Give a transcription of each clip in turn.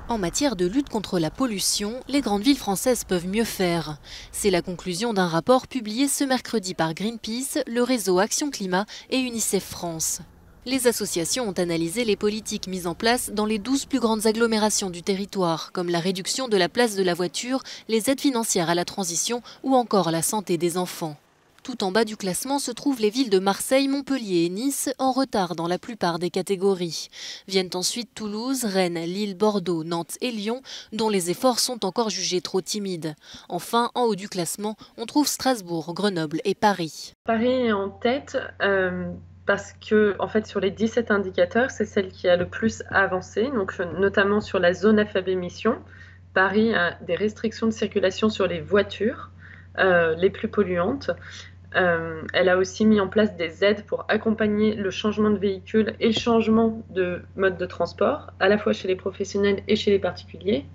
En matière de lutte contre la pollution, les grandes villes françaises peuvent mieux faire. C'est la conclusion d'un rapport publié ce mercredi par Greenpeace, le réseau Action Climat et UNICEF France. Les associations ont analysé les politiques mises en place dans les 12 plus grandes agglomérations du territoire, comme la réduction de la place de la voiture, les aides financières à la transition ou encore la santé des enfants. Tout en bas du classement se trouvent les villes de Marseille, Montpellier et Nice, en retard dans la plupart des catégories. Viennent ensuite Toulouse, Rennes, Lille, Bordeaux, Nantes et Lyon, dont les efforts sont encore jugés trop timides. Enfin, en haut du classement, on trouve Strasbourg, Grenoble et Paris. Paris est en tête parce que, en fait, sur les 17 indicateurs, c'est celle qui a le plus avancé, donc notamment sur la zone à faible émission. Paris a des restrictions de circulation sur les voitures les plus polluantes. Elle a aussi mis en place des aides pour accompagner le changement de véhicule et le changement de mode de transport, à la fois chez les professionnels et chez les particuliers.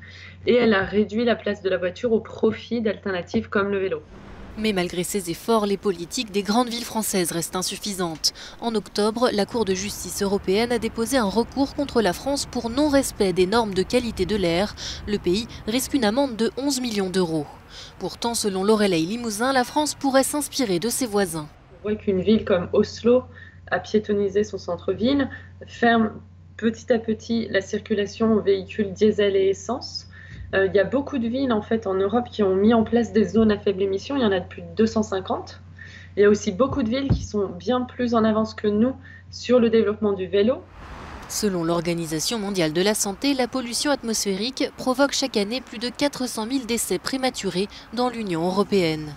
Et elle a réduit la place de la voiture au profit d'alternatives comme le vélo. Mais malgré ces efforts, les politiques des grandes villes françaises restent insuffisantes. En octobre, la Cour de justice européenne a déposé un recours contre la France pour non-respect des normes de qualité de l'air. Le pays risque une amende de 11 millions d'euros. Pourtant, selon Lorelei Limousin, la France pourrait s'inspirer de ses voisins. On voit qu'une ville comme Oslo a piétonnisé son centre-ville, ferme petit à petit la circulation aux véhicules diesel et essence. Il y a beaucoup de villes en fait en Europe qui ont mis en place des zones à faible émission, il y en a de plus de 250. Il y a aussi beaucoup de villes qui sont bien plus en avance que nous sur le développement du vélo. Selon l'Organisation mondiale de la santé, la pollution atmosphérique provoque chaque année plus de 400 000 décès prématurés dans l'Union européenne.